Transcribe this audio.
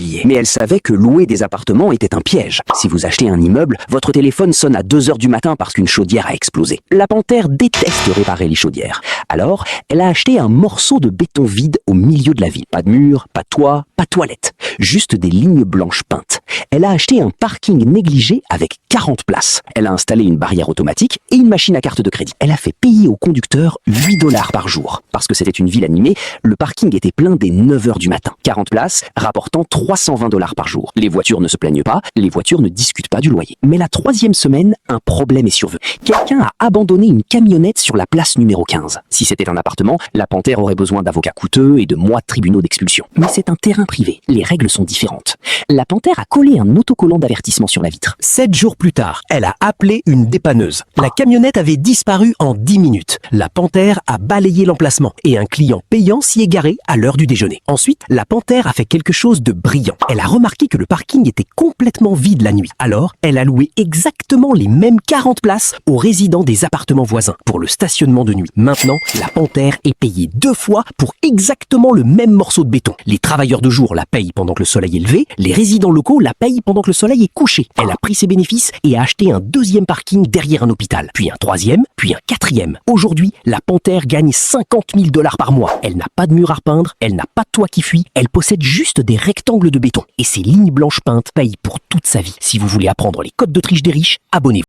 l'immobilier. Mais elle savait que louer des appartements était un piège. Si vous achetez un immeuble, votre téléphone sonne à 2 heures du matin parce qu'une chaudière a explosé. La panthère déteste réparer les chaudières. Alors, elle a acheté un morceau de béton vide au milieu de la ville. Pas de mur, pas de toit, pas de toilette. Juste des lignes blanches peintes. Elle a acheté un parking négligé avec 40 places. Elle a installé une barrière automatique et une machine à carte de crédit. Elle a fait payer au conducteur 8 $ par jour. Parce que c'était une ville animée, le parking était plein dès 9 heures du matin. 40 places rapportant 320 $ par jour. Les voitures ne se plaignent pas, les voitures ne discutent pas du loyer. Mais la 3e semaine, un problème est survenu. Quelqu'un a abandonné une camionnette sur la place numéro 15. Si c'était un appartement, la panthère aurait besoin d'avocats coûteux et de mois de tribunaux d'expulsion. Mais c'est un terrain privé. Les règles sont différentes. La panthère a collé un autocollant d'avertissement sur la vitre. 7 jours plus tard, elle a appelé une dépanneuse. La camionnette avait disparu en 10 minutes. La panthère a balayé l'emplacement et un client payant s'y est garé à l'heure du déjeuner. Ensuite, la panthère a fait quelque chose de brillant. Elle a remarqué que le parking était complètement vide la nuit. Alors, elle a loué exactement les mêmes 40 places aux résidents des appartements voisins pour le stationnement de nuit. Maintenant, la panthère est payée 2 fois pour exactement le même morceau de béton. Les travailleurs de jour la payent pendant que le soleil est levé, les résidents locaux la payent pendant que le soleil est couché. Elle a pris ses bénéfices et a acheté un 2e parking derrière un hôpital, puis un 3e, puis un 4e. Aujourd'hui, la panthère gagne 50 000 $ par mois. Elle n'a pas de mur à repeindre, elle n'a pas de toit qui fuit, elle possède juste des rectangles de béton. Et ses lignes blanches peintes payent pour toute sa vie. Si vous voulez apprendre les codes de triche des riches, abonnez-vous.